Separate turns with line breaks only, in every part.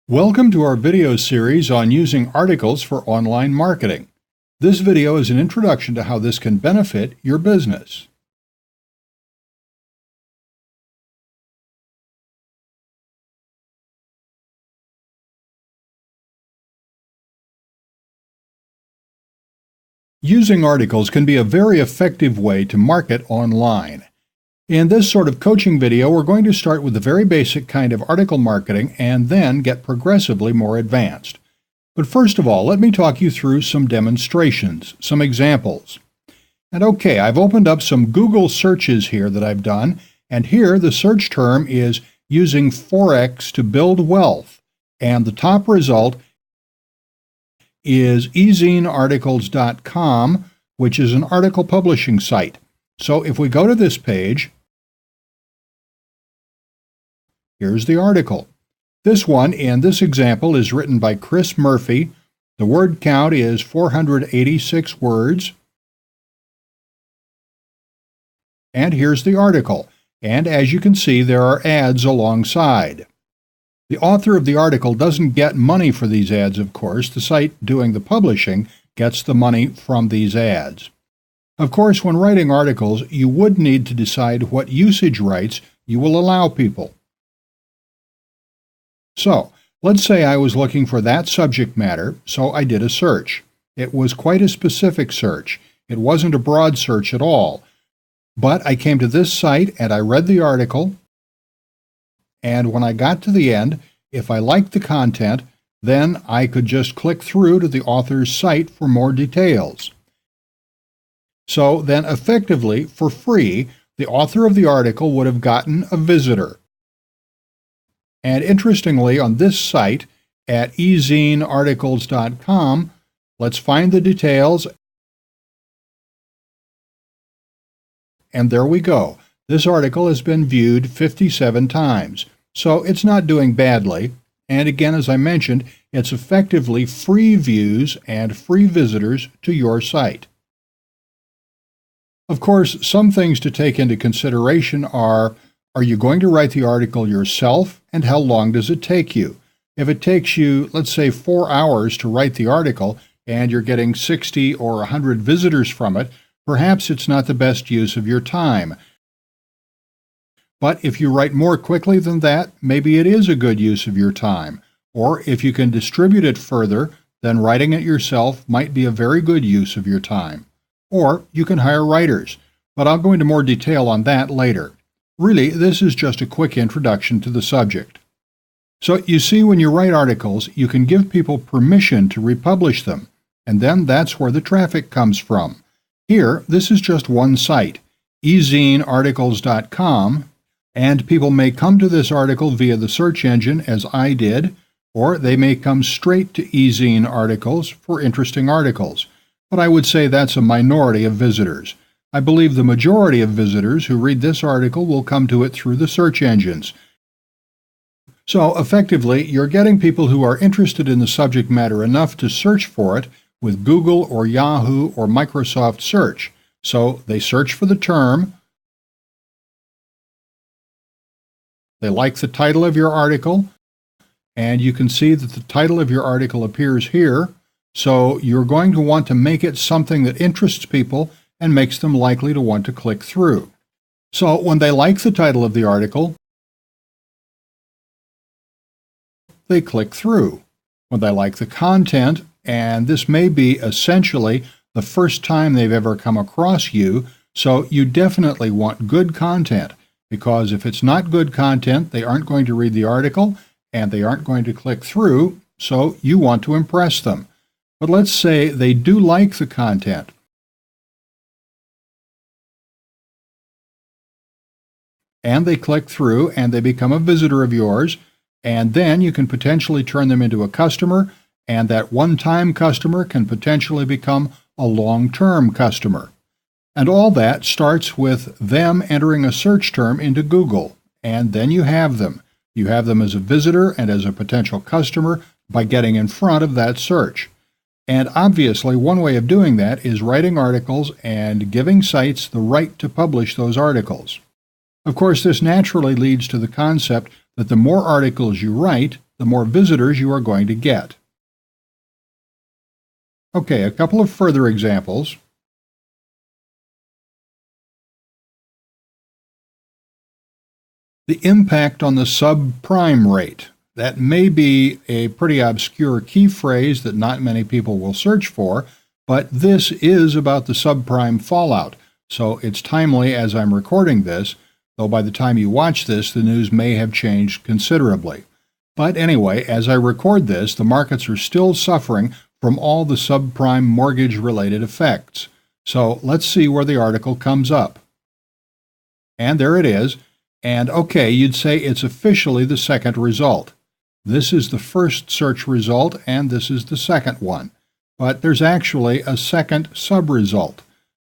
Welcome to our video series on using articles for online marketing. This video is an introduction to how this can benefit your business. Using articles can be a very effective way to market online. In this sort of coaching video, we're going to start with the very basic kind of article marketing and then get progressively more advanced. But first of all, let me talk you through some demonstrations, some examples. And okay, I've opened up some Google searches here that I've done, and here the search term is using Forex to build wealth, and the top result is ezinearticles.com, which is an article publishing site. So if we go to this page, here's the article. This one, in this example, is written by Chris Murphy. The word count is 486 words. And here's the article. And as you can see, there are ads alongside. The author of the article doesn't get money for these ads, of course. The site doing the publishing gets the money from these ads. Of course, when writing articles, you would need to decide what usage rights you will allow people. So, let's say I was looking for that subject matter, so I did a search. It was quite a specific search. It wasn't a broad search at all. But I came to this site and I read the article, and when I got to the end, if I liked the content, then I could just click through to the author's site for more details. So then effectively, for free, the author of the article would have gotten a visitor. And interestingly, on this site at ezinearticles.com, let's find the details. And there we go. This article has been viewed 57 times. So it's not doing badly. And again, as I mentioned, it's effectively free views and free visitors to your site. Of course, some things to take into consideration are you going to write the article yourself, and how long does it take you? If it takes you, let's say, 4 hours to write the article, and you're getting 60 or 100 visitors from it, perhaps it's not the best use of your time. But if you write more quickly than that, maybe it is a good use of your time. Or if you can distribute it further, then writing it yourself might be a very good use of your time. Or you can hire writers, but I'll go into more detail on that later. Really, this is just a quick introduction to the subject. So you see, when you write articles, you can give people permission to republish them, and then that's where the traffic comes from. Here, this is just one site, ezinearticles.com, and people may come to this article via the search engine, as I did, or they may come straight to eZine Articles for interesting articles. But I would say that's a minority of visitors. I believe the majority of visitors who read this article will come to it through the search engines. So effectively, you're getting people who are interested in the subject matter enough to search for it with Google or Yahoo or Microsoft Search. So they search for the term, they like the title of your article, and you can see that the title of your article appears here. So you're going to want to make it something that interests people and makes them likely to want to click through. So when they like the title of the article, they click through. When they like the content, and this may be essentially the first time they've ever come across you, so you definitely want good content, because if it's not good content, they aren't going to read the article, and they aren't going to click through, so you want to impress them. But let's say they do like the content. And they click through and they become a visitor of yours, and then you can potentially turn them into a customer, and that one-time customer can potentially become a long-term customer. And all that starts with them entering a search term into Google, and then you have them. You have them as a visitor and as a potential customer by getting in front of that search. And obviously, one way of doing that is writing articles and giving sites the right to publish those articles. Of course, this naturally leads to the concept that the more articles you write, the more visitors you are going to get. Okay, a couple of further examples. The impact on the subprime rate. That may be a pretty obscure key phrase that not many people will search for, but this is about the subprime fallout, so it's timely as I'm recording this, though by the time you watch this, the news may have changed considerably. But anyway, as I record this, the markets are still suffering from all the subprime mortgage-related effects. So let's see where the article comes up. And there it is. And okay, you'd say it's officially the second result. This is the first search result, and this is the second one. But there's actually a second sub-result.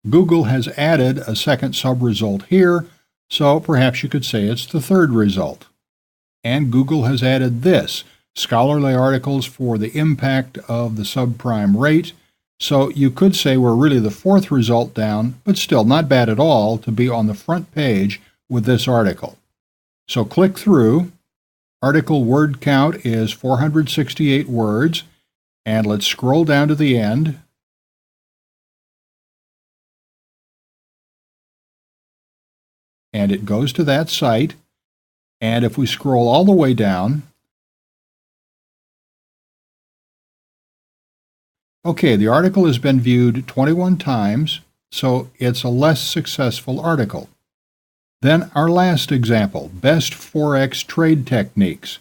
Google has added a second sub-result here, so perhaps you could say it's the third result. And Google has added this, scholarly articles for the impact of the subprime rate. So you could say we're really the fourth result down, but still not bad at all to be on the front page with this article. So click through. Article word count is 468 words, and let's scroll down to the end. And it goes to that site. And if we scroll all the way down, okay, the article has been viewed 21 times, so it's a less successful article. Then our last example, best Forex trade techniques.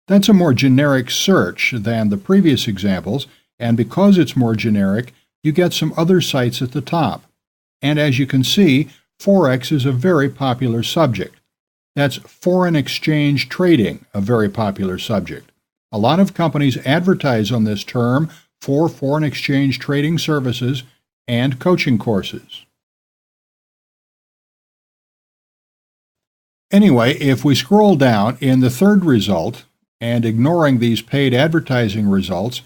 That's a more generic search than the previous examples, and because it's more generic, you get some other sites at the top. And as you can see, Forex is a very popular subject. That's foreign exchange trading, a very popular subject. A lot of companies advertise on this term for foreign exchange trading services and coaching courses. Anyway, if we scroll down in the third result, and ignoring these paid advertising results,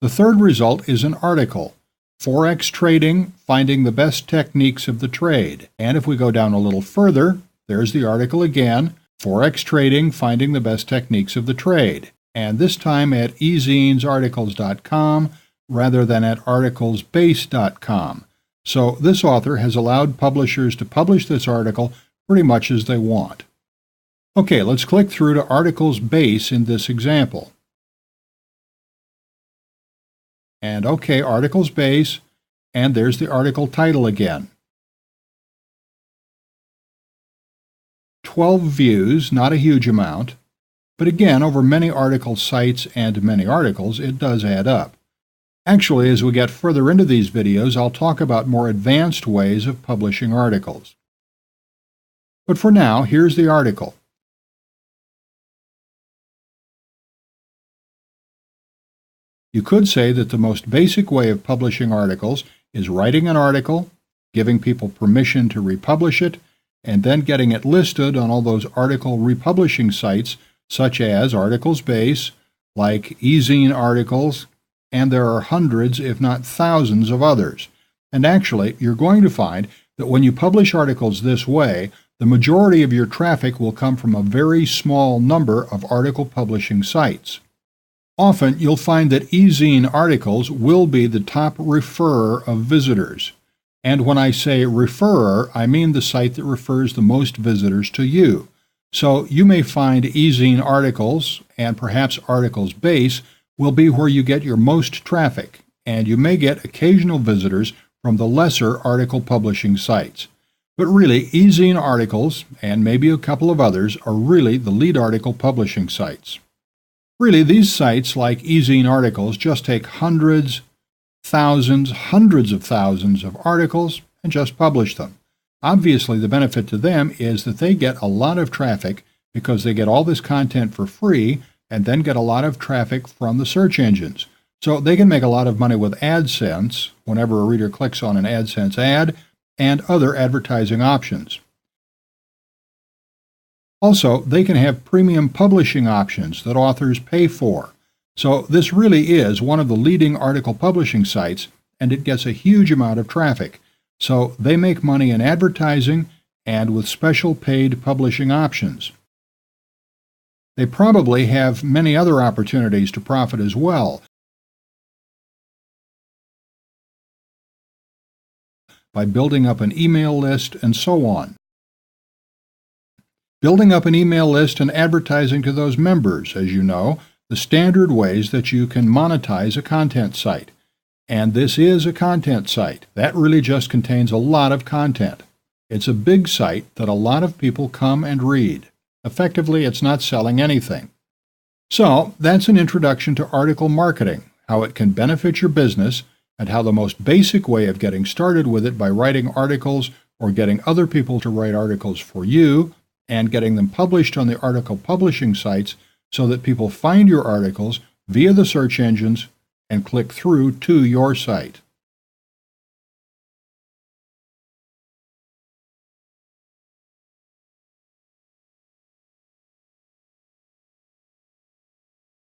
the third result is an article, Forex Trading, Finding the Best Techniques of the Trade. And if we go down a little further, there's the article again, Forex Trading, Finding the Best Techniques of the Trade. And this time at ezinesarticles.com rather than at articlesbase.com. So this author has allowed publishers to publish this article pretty much as they want. Okay, let's click through to Articles Base in this example. And okay, Articles Base, and there's the article title again. 12 views, not a huge amount, but again, over many article sites and many articles, it does add up. Actually, as we get further into these videos, I'll talk about more advanced ways of publishing articles. But for now, here's the article. You could say that the most basic way of publishing articles is writing an article, giving people permission to republish it, and then getting it listed on all those article republishing sites such as Articles Base, like eZine Articles, and there are hundreds, if not thousands, of others. And actually, you're going to find that when you publish articles this way, the majority of your traffic will come from a very small number of article publishing sites. Often, you'll find that eZine Articles will be the top referrer of visitors. And when I say referrer, I mean the site that refers the most visitors to you. So you may find eZine Articles, and perhaps Articles Base, will be where you get your most traffic, and you may get occasional visitors from the lesser article publishing sites. But really, eZine Articles, and maybe a couple of others, are really the lead article publishing sites. Really, these sites like eZine Articles just take hundreds, thousands, hundreds of thousands of articles and just publish them. Obviously, the benefit to them is that they get a lot of traffic because they get all this content for free and then get a lot of traffic from the search engines. So they can make a lot of money with AdSense whenever a reader clicks on an AdSense ad and other advertising options. Also, they can have premium publishing options that authors pay for. So this really is one of the leading article publishing sites, and it gets a huge amount of traffic. So they make money in advertising, and with special paid publishing options. They probably have many other opportunities to profit as well, by building up an email list and so on. Building up an email list and advertising to those members, as you know, the standard ways that you can monetize a content site. And this is a content site. That really just contains a lot of content. It's a big site that a lot of people come and read. Effectively, it's not selling anything. So, that's an introduction to article marketing, how it can benefit your business, and how the most basic way of getting started with it by writing articles or getting other people to write articles for you and getting them published on the article publishing sites so that people find your articles via the search engines and click through to your site.